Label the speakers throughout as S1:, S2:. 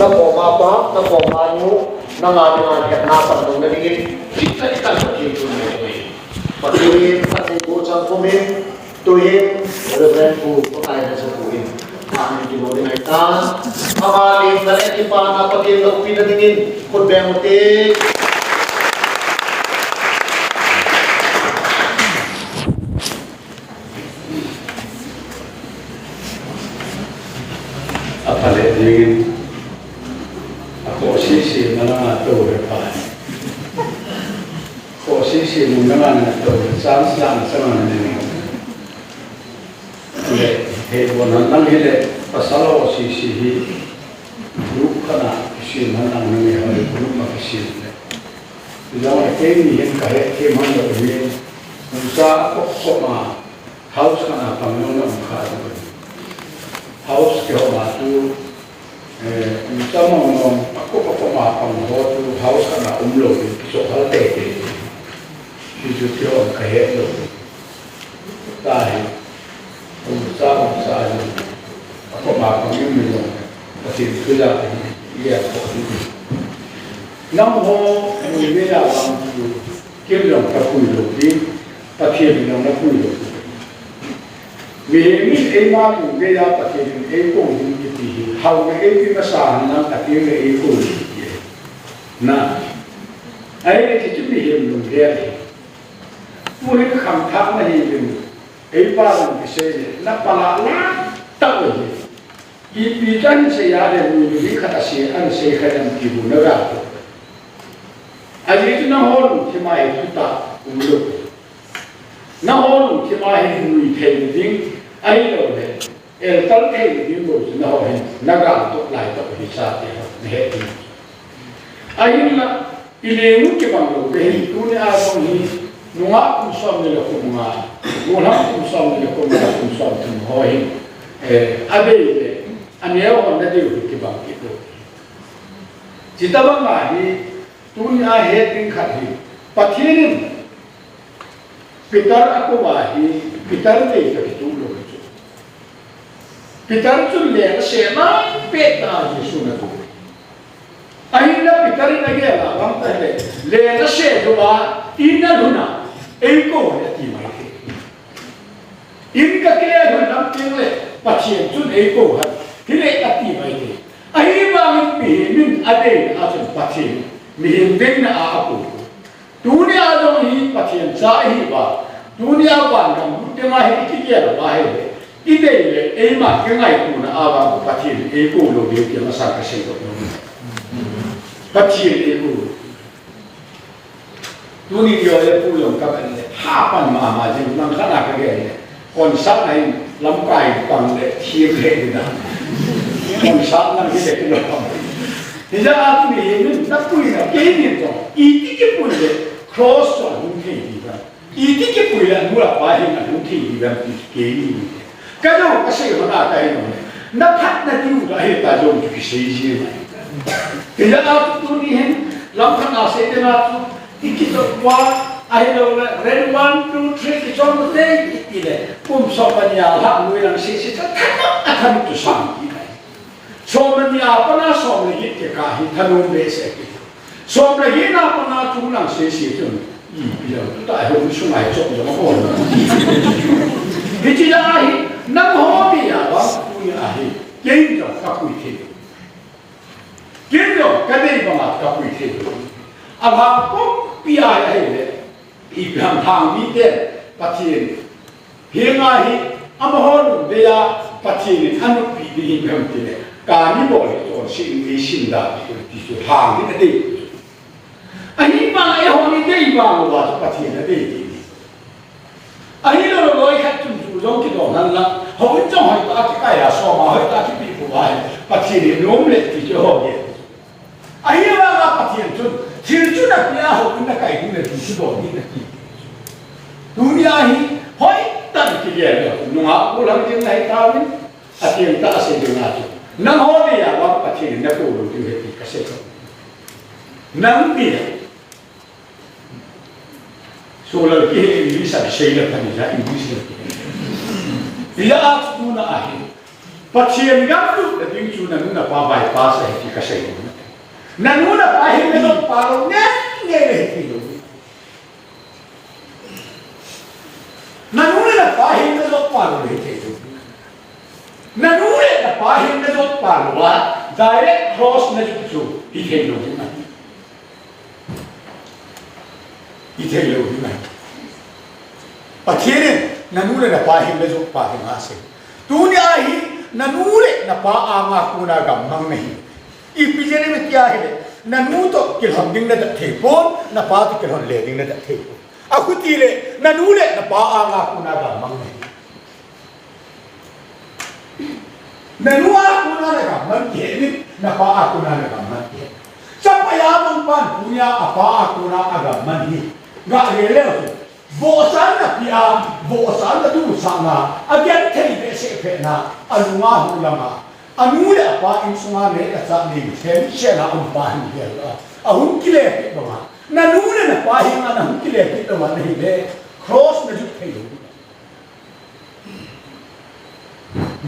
S1: na poma pa na poma nyu na nga ket na pa dong ni kita ikan pati tu ni pati pati ko chang ko me to him reverend pu pakai na sa pu in amin di mo ni ta amali na ti pa na pati lo pinadingin kod bemote
S2: apale dingin ako sisi mana to repan ko sisi mana to sans lang sama ni le he bonan nang hele pasalo sisi hi grup kana sisi mana ni ha grup ma sisi le jawa ke ni hen ka he ke man lo ni usa ko ma house kana pamno na kha house ke hoa tu sama ngom aku ma pang ho tu house kana umlo so hal te te ju tio ka he lo tai sa aku ma pang yum lo pati tu la ya ko nam ho ni ve la bang tu ke lo ka ku lo di pati ni lo na ku lo mi ema ku ge ya pati ni e ko ni ti how me e ma sa na ta ke me e ko ni na ai ti tu mi hem lu ge mu ni kham thak na hi ni e pa lu ki se na pa la la ta wo ni i pi tan se ya de mu ni kha ta se an se kha dam ki bu na ga ai ti na ho lu ti mai tu ta u lu na ho lu ti mai ni the ni ai lo le el tal ke ni bo na ho hen na ga to lai to hi sa te ne he ni ai la ile mu ke bang lo ke tu ni a bang ni nu nga ku som ni lo ku nga nu na ku som ni ko ma ku som tu ho hi a be le an ye ho na de ke bang ke to ji ta ba ma ni tu ni a he tin kha hi pathin pitar aku wahi pitar le ke tu lo pitar tu le se na peta Yesu na tu ai na pitar na ge la bang ta le na se do ba ina duna ei ko ya ti mai ke in ka ke do nam ke le patien tu ei ko ha ti le ta ti mai ke ai ba min pi min ade a tu patien mi hin den na a apu dunia do hi patien sa hi ba dunia ban kam te ma hi ki ke ba he ide le e ma ke ngai ku na a ba patien e ko lo de ke ma sa ka se do patien e ko dunia yo le pu lo ka ban le ha pan ma ma ji nang kha na ka ge le kon sa nai lam kai pang le thi ke de na kon sa na ke de ke lo ni ja a tu ni ni na pu ni na ke ni to I ti ke pu le cross to hu ke ni ba I ti ke pu la nu la ba hi na hu ke ni ba ke ni ka do ka se ho na kai no na phat na ti u da he ta jo ki se ji ma ke ja a tu ni hen lam kha na se de na tu iki to wa ai lo red 1 2 3 ki chon de te ki le pum so pa nya la nu lang se se ta ta a tham tu sang ki so man ya pa na so le ki ke ka hi thanu me se ki so le hi na pa na tu lang se se tu I bi lo tu ta ho su mai chok jo ma ho bi ji la hi na ho bi ya ba tu ya hi yin jo ka ku ti yin jo ka dei ba ma ka ku ti a ba ko pi ya ya he le I bang thang mi de pa ti he nga hi a ma ho lu de ya pa ti ni an pi bi hi kam ti le ka ni bo le to sin ni sin da ti su thang ni de ai ba ai ho ni de ba lo ba pa ti na de ai lo lo ai khat tu tu jong ki do nan la ho jong hai ta ki kai ya so ma hai ta ki pi pu ba pa ti ni nom le ti jo ho ye ai ba ga pa ti tu Thil chu na pia ho na kai ni le tu chu do ni na ki dunia hi hoi ta ki ye lo nu ha ko lam tin lai ta ni a ti ta se de na chu na ho ni ya wa pa ti na ko lo ti he ti ka se ko nang pi so la ki English a se la pa ni ja English la ki ya tu na a hi Pathian gam tu da ding chu nanu na pa bypass hai ki ka sei nanu na pa hi me lo pa lo ne le ki lo nanu na pa hi me lo pa lo le ki lo nanu na pa hi me lo pa lo wa direct cross na chu hi ke lo ni ma hi ke lo ni ma Pathian nanu na pa hi me lo pa hi ma se dunia hi nanure na pa anga kuna ga mang nahi I pijene में क्या है ननू तो किलहम दिन न थे पोन न पा तो किलहम ले दिन न थे अकुती ले ननू ले न पा आंगा कुना का मंग नहीं ननू आ कुना ने का मंग के नि न पा आ कुना ने का मंग के सब या मंग पान दुनिया अपा आ कुना aga मंग ही गा ले ले बोसान न पिया बोसान न दू सांगा अगेन थे बेसे फेना अलुआ हुलमा Anu le apa insuma le asa ni sen shela um pa ni ya ahun kile ke ba na nu le na pa hi na hum kile ke to ma nahi le cross na ju thai lo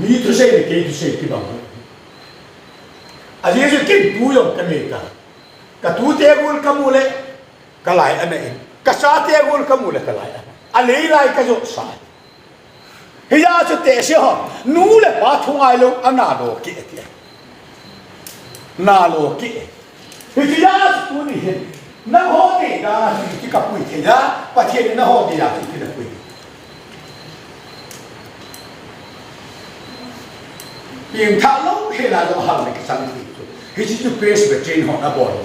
S2: ni to sei ke tu sei ki ba a je ke tu yo ka me ka tu te gul ka mu le ka lai ana ka sa te gul ka mu le ka lai a le lai ka jo sa Hiya cho te se ho nu le ba thung ai lo ana lo ki ti na lo ki hiya tu ni he na ho ti da ti ka pui ti da pa ti na ho ti da ti da pui ping tha lo he la lo ha le ka sang ti tu hi ji tu base be chain ho na bo lo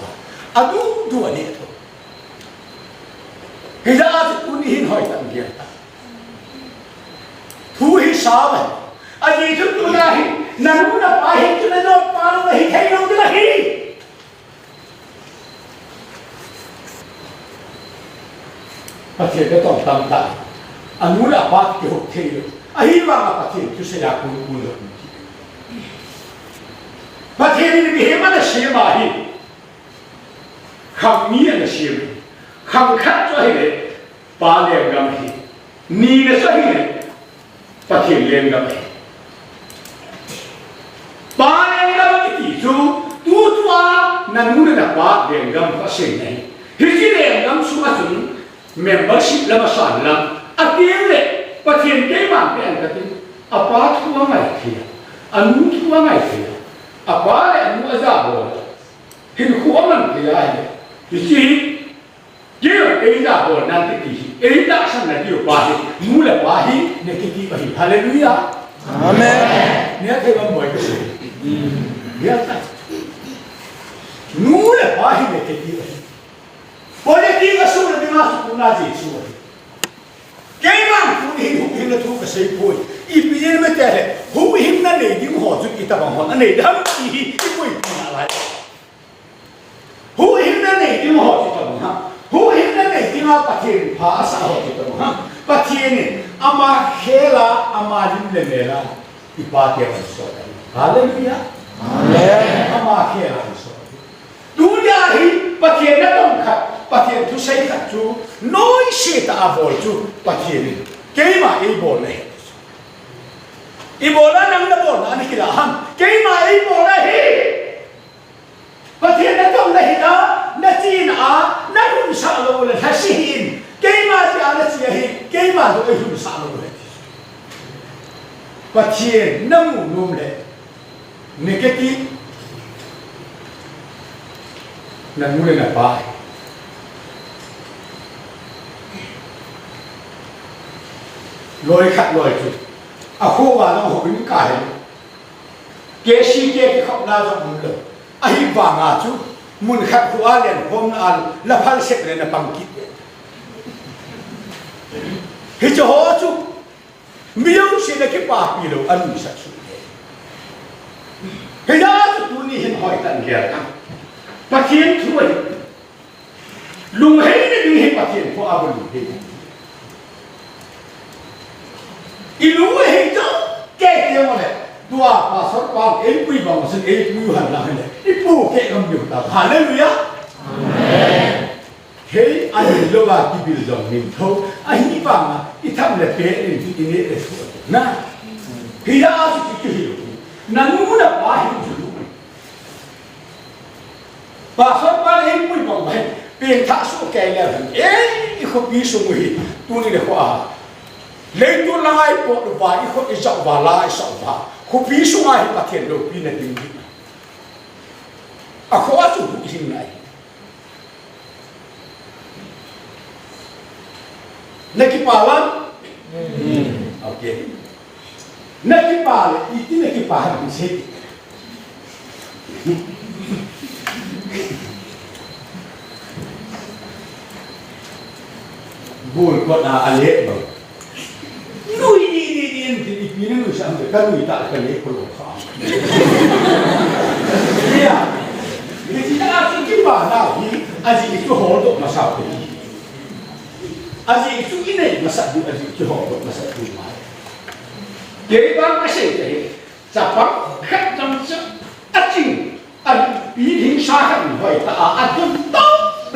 S2: adu du ani to hiya tu ni hin hoi tan dia Thu hi sao vậy? Anh gì chúng tôi ra hi, nanu na pa hi chúng nó pa nó hi thấy đâu chứ là hi. Phát triển cái tổng tâm ta, anh muốn là pa cái hộp thế rồi, anh hy vọng là phát triển chúng sẽ đạt được được. Phát triển thì bị hết là xí mà hi, không nghĩ là xí, không khát cho hi đấy, pa liền gam hi, ni là cho hi đấy. Phát triển lên gặp ba lên gặp cái tỷ số tu tua nanu le na ba lên gặp phát triển này khi lên gặp số mà chúng membership là mà sản làm à tiếng lệ phát triển cái bản cái anh cái à ba thua ngày thì anh thua ngày thì à ba lệ anh mua ra bộ thì khó mình thì ai thì chỉ Dia ấy là bộ nan cái gì ấy đã sang là điều ba hi mu là ba hi để cái gì vậy Hallelujah Amen nhớ thấy không mọi người nhớ ta mu là ba hi để cái gì vậy bởi vì cái số là cái nào cũng là gì số cái mà cũng hình là thu cái xây phôi ít bây giờ mới thế hú hình là này những họ giúp kita bằng họ này đâm gì cái phôi mà lại hú hình là này những họ giúp kita bằng họ Hu hinna ne tima pathin pha sa ho ti to ha pathin ama khela ama din le mera ipa ke so hallelujah amen ama khela so dunya hi pathin na tong khat pathin thu sei khat chu noi se ta avol chu pathin ke ma ei bol ne i bola nang na bol ani kila ham ke ma ei bol na hi pathin na tong na hi da na chin a na hum sa lo le ha si hin ke ma si a na si hi ke ma do hum sa lo le pathin na mu num le negative na mu le na pa lôi khát lôi chút à khu vào nó hộp những cái kế si kế cái khóc na trong bụng lợn à hi vàng à chú muốn khát khu ăn liền hôm ăn là phải xếp lên là bằng kít hi cho họ chú miêu xin là cái bà bị lỗ ăn sạch sụp hi đó chú ni hiện hỏi tận kia bà thiên chú ấy lùng hết đi hết bà thiên của áo lùng hết ilu he to ke ke mo le dua pa sor pa el pui ba mo se el pui han la le ipu ke kam yu ta hallelujah amen he ai lo ga ki bil dong nim tho ai ni pa ma i tham le pe ni ti ni le na hi ya su ki hi nanu na bahin dulu pasal paling pun bang pen tak su kai la ikut bisu muhi tu ni dekwa leitu langai po ba ikut isau bala isau ba ku bisu ngai patien lo pina tinggi aku asu isin nai neki pawan okey neki pale itu neki paham sih bul kau nak alih bang, nui ni pilih sampai kan nui tak alih kalau kau, ya, jadi kita asal kita ni, asyik itu hodok masak ni, asyik itu ini masak tu asyik itu hodok masak tu mah, jadi bang asyik jadi, siapa kat jam asyik, pilih saham, baik tak ada top,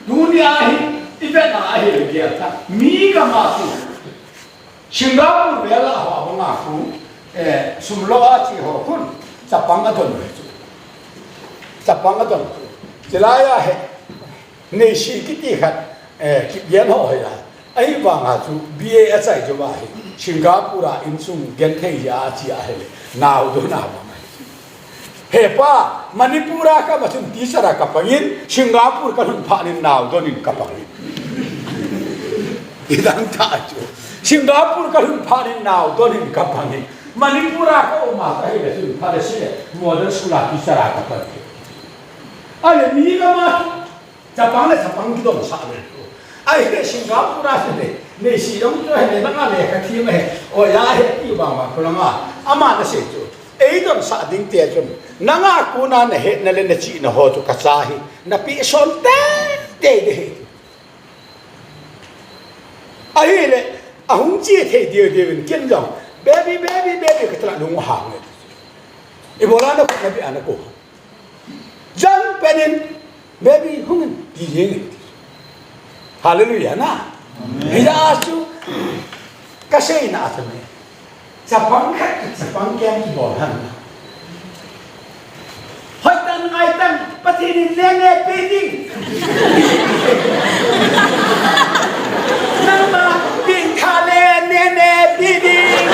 S2: dunia ini. Ibarat akhir dia tak, mika masuk. Singapura bela hawa mengaku, semua aci hokun, Jepang adon itu, Jepang adon itu. Jelaya nasi kita kan, kian hoya, ayi bang aju, biaya aja coba Singapura insung gentai ya aci akhir, nau do nau. Hepa, Manipura ka macam tisara kapangin, Singapura ka lumpanin nau donin kapangin. Idang tajo, Singapura ka lumpanin nau donin kapangin, Manipura ka umata hida sun pada sini modern sekolah tisara kapangin. Ale ni ka mah, Jepang kita masak itu. Akhirnya Singapura sini, ni siang tu ni nak ada kaki mah, oh ya ni bang bang, kalau mah aman nasi tu. Eidon sa ding tiajon nanga kuna na he na le na chi na ho to kasahi na pi son te de ahile ahung chi the de de ken jong baby ka tla lung ha nge e bola na ko bi ana ko jang penin baby hungen di yeng hallelujah na ida asu kasay na atame Jepang kat, Jepang kian kibol han. Hoitan ngaitan, pati ni nene peding. Nama bingkale nene peding.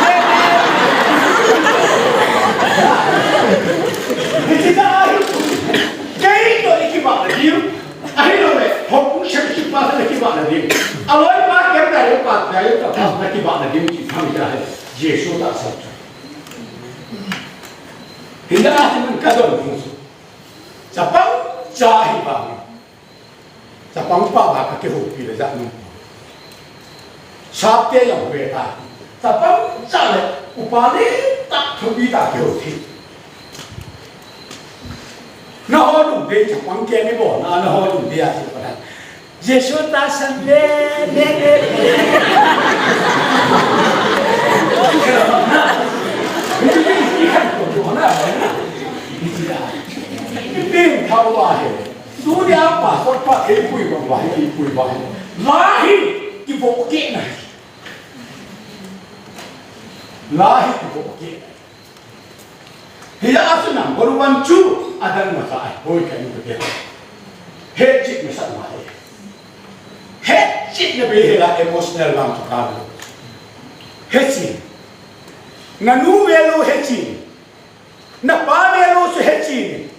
S2: Kita ayu, kau itu ikibak lagi. Ayo le, hokung syakit pas lagi bak lagi. Aloi pak kem dari pak dari tak pas lagi bak lagi kami dah. Yesus tak sabda. Hendak kita kadang musuh. Jepang jahil bang. Jepang apa kaki hobi le jangan. Sabda yang beda. Jepang jahil upani tak hobi tak hobi. Nah orang dia Jepang kini boleh, nah orang dia siapa? Yesus tak sabda. Ini tahu lahir. Dunia apa? Apa ibu lahir di bukit nak. Lahir di bukit. Tidak asal baru bancu ada masalah. Boleh kan itu dia. Hecik masalah. Hecik lebih lah emosional bang tukar. Hecik. Nanu velo hecik. Napa velo su hecik.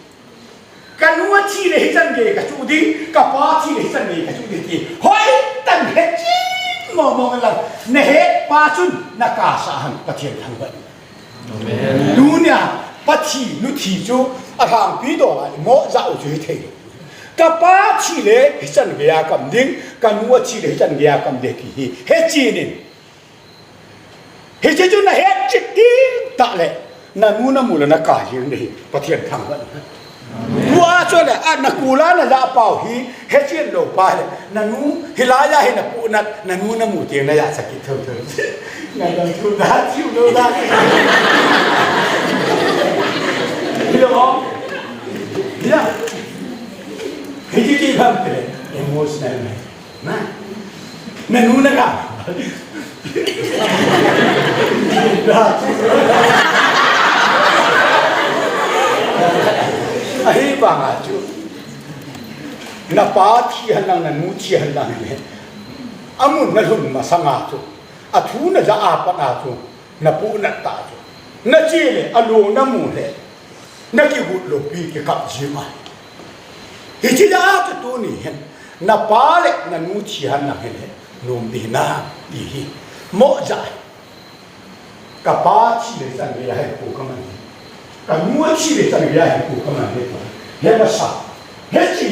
S2: Kanua cile hitan ge kacudi, kapa cile hitan ge kacudi. Hoi tan hecik. Ngomong lang. Nehe pasun nakasahan patien tangban. Amen. Dunia pati nuti jo ahang pido lah. Mo zau jo hitay. Kapa cile hitan ge akam ding. Kanua cile hitan ge akam deki. Hecik ni. Hecik tu na hecik tak le. Nanu mula nak kahir ni patien tangban. Buat so le anak kula na la pau hi hecik lo pa le. Nanu hilaya hi na pu nanu na muti na ya sakit thau. Nanu tu dah ciu lo dah. Bila mo? Bila? Hecik ni bang le emosional ni. Nah. Nanu na ka. Dah. ai ba nga chu na pa thi halang na nu thi halang le amun na lun ma sanga chu a thu na ja a pa na chu na pu na ta chu na chi le alu na mu le na ki gu lo pi ki kap ji ma hi chi da tu ni hen na pa le na nu thi halang le lum di na di hi mo ja ka pa chi le san le hai ku ka man ka nu chi le san le hai ku ka man le he ma sa he chi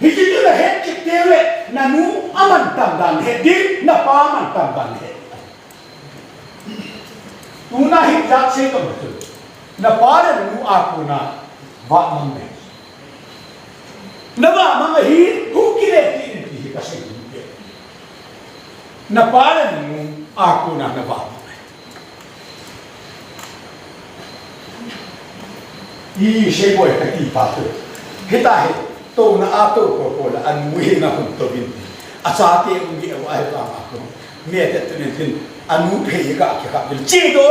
S2: hi chi le he chi te le na nu aman tam dan he di na pa man tam dan he tu na hi ja se ka ma tu na pa le nu a ku na va man me na va man hi hu ki le ti ka se na pa le nu a ku na va i se boy ka ti pa tu kita he to na a to ko la an mu he na hun to bin a sa te un gi wa ai ba ma ko me te tu ne tin an mu phe ga ka bil che do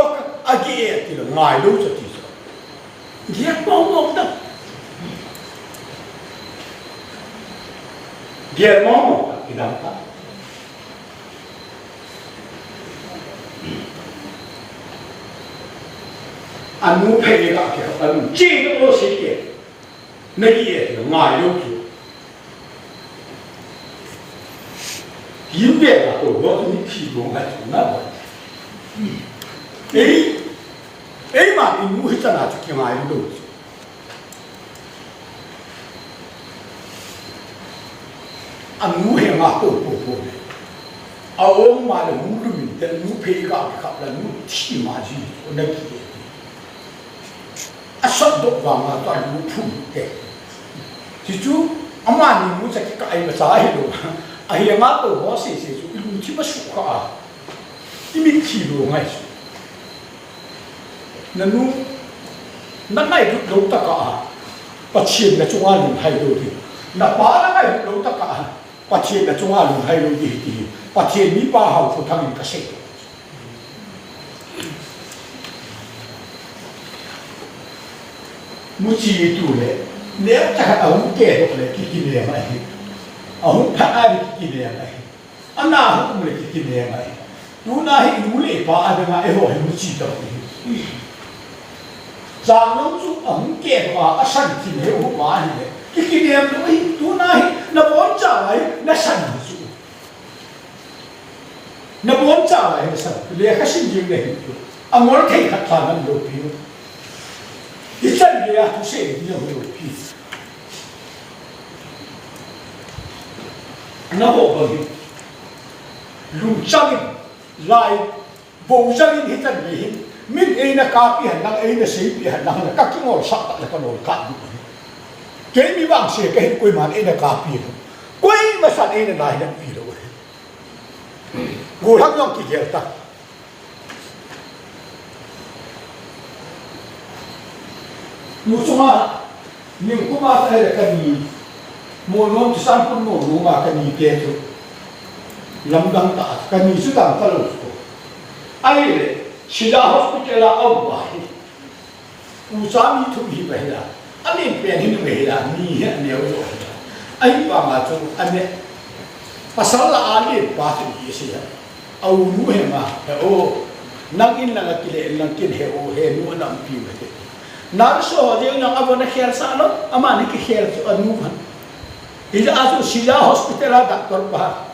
S2: a gi e ti lo ngai lu so ti so gi ko mo ta gi mo ki da ta anh muốn thấy cái cả kiểu anh chỉ có ô xí kia nơi kia thì ngoài đâu chứ hiếm biết là tổ quốc những khi cũng phải chúng nó ấy mà mình muốn cho là cái ngoài đâu anh muốn hiểu mà tổ quốc này ông mà là muốn mình tên muốn thấy cái cả là muốn thi mà gì nơi kia asal dok bang atau lupa ke, cucu aman ni muda kita ayat besar itu, ayat apa tu bahasa itu, itu cuma suka, ini kilo ngai tu, nanu, nangai tu dok tak ah, pacien dah cuma lun hai tu di, napa nangai dok tak ah, pacien dah cuma lun hai tu di, pacien ni pahau tu thang kasih. Muci itu le, dia cakap awak kaya tu le kiki dia mai, awak tak ada kiki dia mai, anak awak boleh kiki dia mai, tu nahi boleh pa ada ngai awak muci tu. Jangan tu awak kaya pa asan kiki dia awak mana le, kiki dia tu nahi nak bonca mai nak san tu, nak bonca mai nak san, dia kasih dia le, amor kaya katakan lopi. Ikan dia tu saya dia berlopi. Nampak bagi, luncangin, lai, bojangin ikan dia. Min ina kapi hendak ina sepi hendak kaki ngor sak tak lekan olkat. Kami bang saya kehit koi man ina kapi tu. Koi masan ina lain nak pi tu. Gulang yang kikir tak. Musuma ning kuma ada kani monom sampun monom kani ketu lambang ta kani sudah terus ai sila hospital awah usami tu hi bahila ani penin bahila ni ni ayo ai pa ma tu ane pasal ali pa tu isia au nu he ma o nangin lang kile lang kin he o he nu nam pi ma Narso dia yang apa nak khel salo, ama ni khel tu anu kan. Ida asu sila hospital ada doktor bah.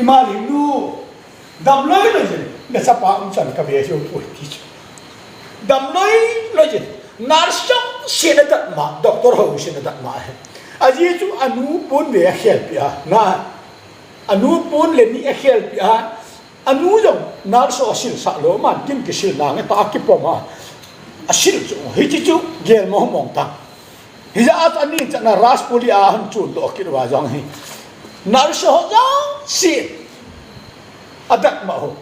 S2: Imali nu dam loi lo je, nasa pa unsan kabe jo poi ti. Dam loi lo je. Narso sila dat ma, doktor ho sila dat ma. Aji tu anu pun be khel pia. Na anu pun le ni khel pia. Anu jong narso asil saklo man kim kisil lang ta akipoma asil jo hiji ju gel mo mong ta hija at ani chana raspoli a han chun do kirwa jong hi narso jong si adak ma ho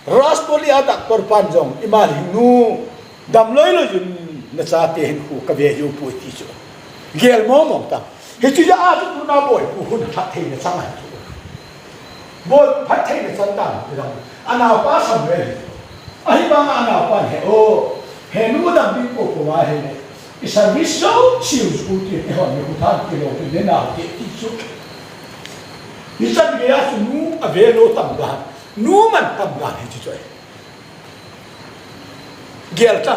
S2: raspoli adak por pan jong imali nu dam loi lo jun na cha te hen ku ka be ju pu ti jo gel mo mong ta hiji ja at tu na boy ku hun tha the na sang ha Boy, patay na sandang, ano pa sa mga, ay ba nga ano pa he, oh, nu da bi ko ko wa he ne isa bi so si school ti e ho ne ko ta ki lo te na ke ti so isa bi ya su nu a ve lo tam ga nu man tam ga he ti so gel ta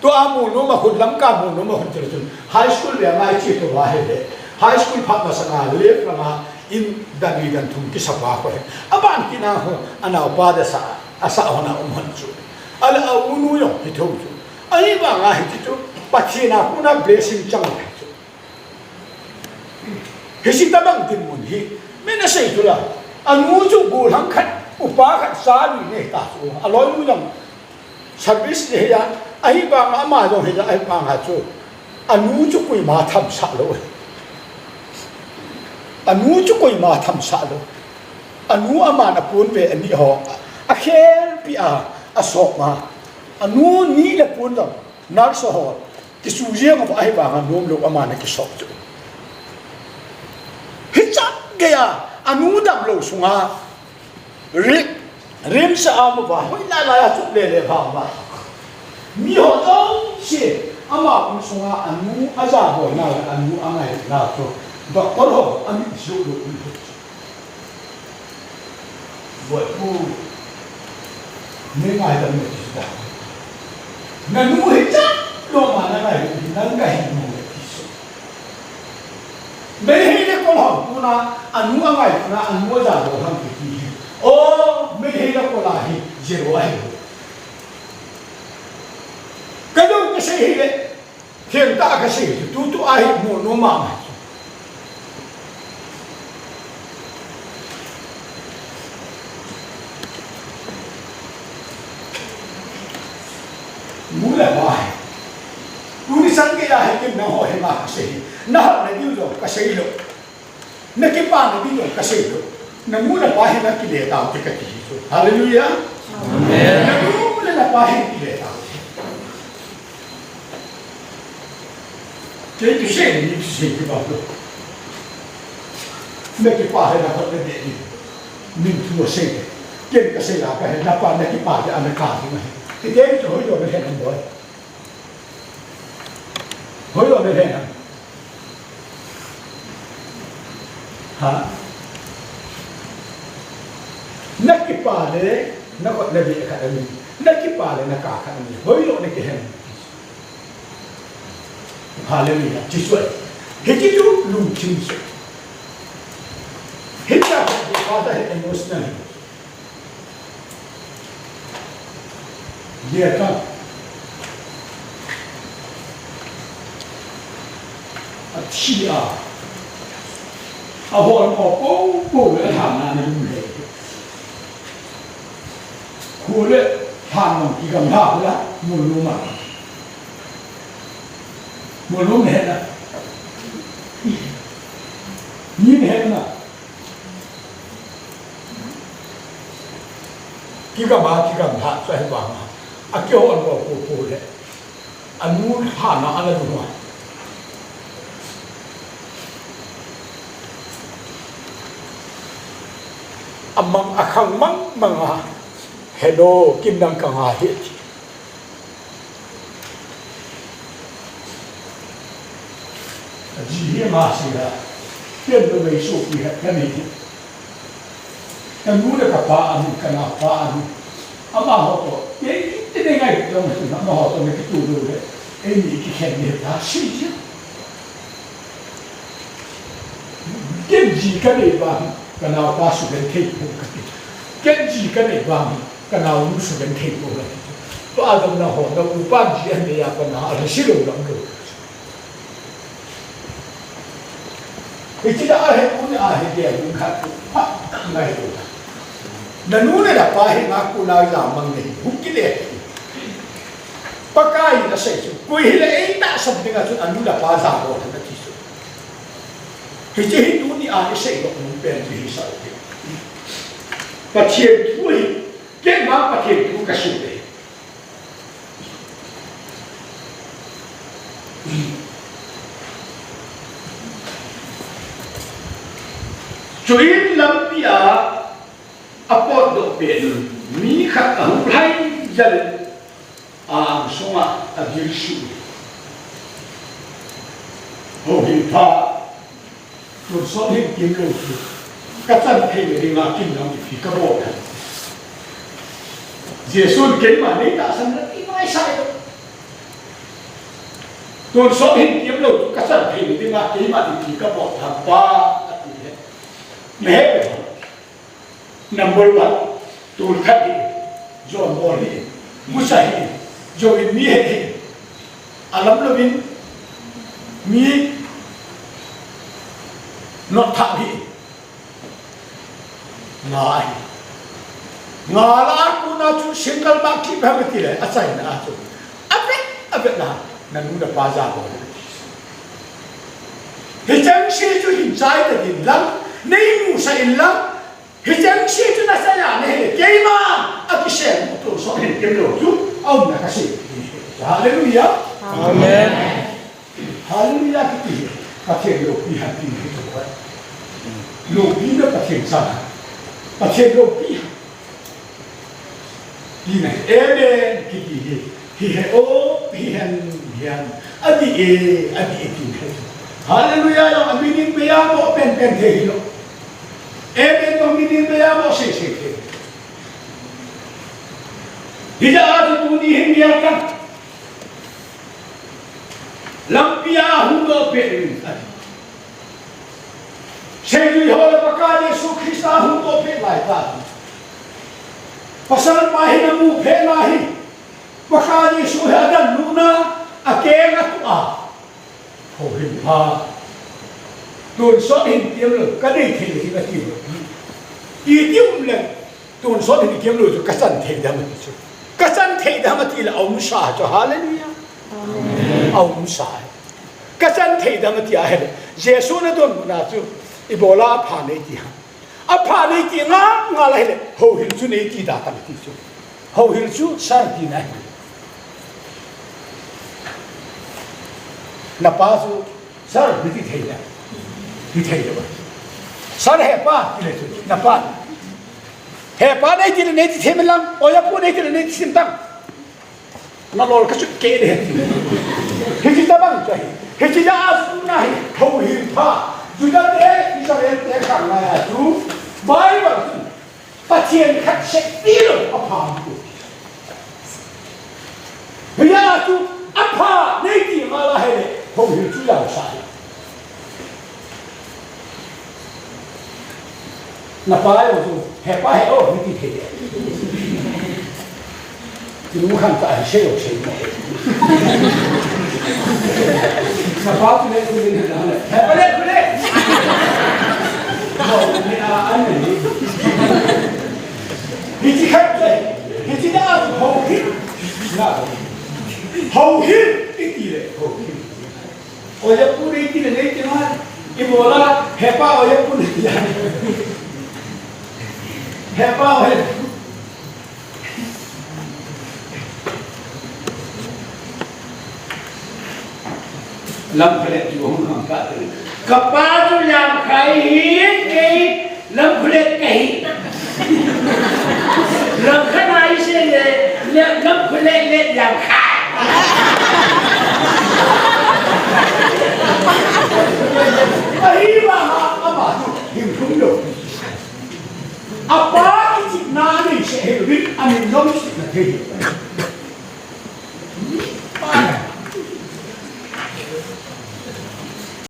S2: to amu no ma khud lam ka mu no ma khud ter chun high school le ngai chi to wa he le high school phat ma sanga le ma in dani dan thum ki sapa ko he aban ki na ho ana pa da sa asa hona han chu ala unu yo hi tho chu ai ba nga hi chu pachina kuna blessing chang chu he si ta bang tin mun hi me na sei tu la anu chu bu hang khat upa khat sa ni ne ta chu aloi mu yam service ne ya ai ba nga ma jo he ja ai pa nga chu anu chu kui ma tham sa lo anu chu kui ma tham sa lo anu ama na pun ve ani ho a kher pi a sok ma anu ni le pun da nar so ho ki su je ma ai ba nga nom lo ama na ki sok chu hi cha ge ya anu dam lo sunga rim sa am ba hoi la la ya chu le le ba ba mi ho do she ama ku sunga anu aja ho na anu ama na so da ko ho ami chu lo voi ku nên ngài tận được chỉ đạo ngài nu hết chắc lo mà ngài thì nâng cái hình nu thì số mấy hết cái con học của na anh nu ngài na anh nu giả đồ tham thì ô mấy hết cái con là gì zero ai cái đó cái gì đấy hiện tại cái gì thì tu ai muốn nó mà muốn là bài, muốn đi sắm cái là cái nào hỏi mà cái gì, nào là điều rồi cái gì rồi, nó cái bàn là điều rồi cái gì rồi, nó muốn là bài là cái đề tạo cái gì rồi, hallelujah, nó muốn là bài cái đề tạo, cái gì cái bảo đâu, nó cái bài là cái đề gì, mình thua gì, cái gì là cái là bài là cái bài là anh cả gì mà. Thì thế cho hối lộ nó thế nào rồi hối lộ nó thế nào hả nát cái bà đấy nó gọi là việc cả mình nát cái bà đấy nó cả mình hối lộ nó cái hình hallelujah chỉ vậy hết chỉ chú lùi chính sự hết ra cái father emotional dia kan chia hồi một cô để thằng nào cũng vậy cô để thằng nào chỉ cầm thao đó muốn luôn hết à nhìn hết à chỉ cầm thao sẽ bằng a kêu anh bảo cô đấy anh muốn thả nó ăn được không anh mang anh không mang à hello kim đăng càng à hết chỉ mà xí ra tiền đồ về số gì hết cái này anh muốn được cả ba anh cái nào ba anh ama họ cái này ngay trong cái nó họ trong cái tủ đồ đấy em nghĩ cái khen này ta xí chứ cái gì cái này bằng cái nào ta sử dụng thêm một cái gì cái này bằng cái nào cũng sử dụng thêm một cái to adam na ho na upan gì anh này apa na là xí đồ lắm rồi cái chỉ là ai cũng ai thì cũng khác ngay rồi nanune da pahi na ku lai la mang nei hukile pakai na sei ku hile ei ta something a chu anu da pa za ro ta ti su he che hi tu ni a ni sei ro mu pen ti sa ti pa chien tu hi ke ma pa chien tu ka su de chuin lam pia apot do pe mi khat ang phai jal songa agirsu ho hi pa to so hi kim lo tu ka tan thei le nga kim nam fi ka bo ka Jesus ke ma nei ta san na ti mai sai to so hi kim lo tu ka tan thei le nga ke ma fi ka bo tha pa me number 1 to khati jo mo hi musahi jo mi he alam lo bin mi not tha hi nai ngala ku na chu single ma ki ba ti le asai na chu ape na nu da pa za ko he chang shi chu hin chai da din lam nei mu sai lam he chang shi chu na sa ya ne ke ma a ki she mo to so hin ke lo chu au na ka shi hallelujah
S3: Amen.
S2: hallelujah ki ti ka che lo pi ha ti ki to ba lo pi na ka che sa ka che lo pi đi này amen ki ti hi he o hian adi ti he hallelujah yo aminin be ya mo pen the hi lo amen to aminin be ya mo se the hi ja tu ni hin ya kan lampia hundo pe adi se ni ho la pa Yesu Krista hundo pe lai ta pasal mahin mu phe nahi baka Yesu hadan luna akenga tu a ho hin pa tuần số hình kiếm được cái này thì là kiếm được ý tiêu là tuần số hình kiếm được cho các dân thể đó mà chứ các dân thể đó mà thì là ông xã cho hallelujah ông xã các dân thể đó mà thì ai là Giêsu nó tuần nào chứ Ebola phá này thì phá này thì ngã lại là hậu hiện chú này thì đã tăng thì chứ hậu hiện chú sang thì này là bao nhiêu sao bị thì thấy đi thấy rồi, sao hệ pa thì lấy thôi, nạp pa, hệ pa này thì lấy thì thêm lắm, ôi pu này thì lấy thì thêm tăng, nó lôi cái chút kê đấy, cái gì ta bằng vậy, cái gì ta áp này, thâu hiền pa, chúng ta để Israel để khẳng này chú, bài bằng, phát triển khắc sẽ đi rồi, áp pa, bây giờ chú áp pa này thì mà là hệ thâu hiền chú giàu sai. Na pa yo tu he pa he o ni ti the ti mu khan ta she yo she mo na pa tu le tu le na he pa le no ni a an ni hi ti khat le hi ti da ho hi na ho hi ti le ho hi o ya pu ri ti le nei ti ma I bola he pa o ya pu ni ya Hẹp bao hết lâm cái lệ chú không cả từ cặp ba chú làm khai hiến cái lâm cái lệ cái lâm cái này sẽ lâm cái lệ làm khai ấy mà chú hiểu không được apa itu nani sehari amin nom sekali.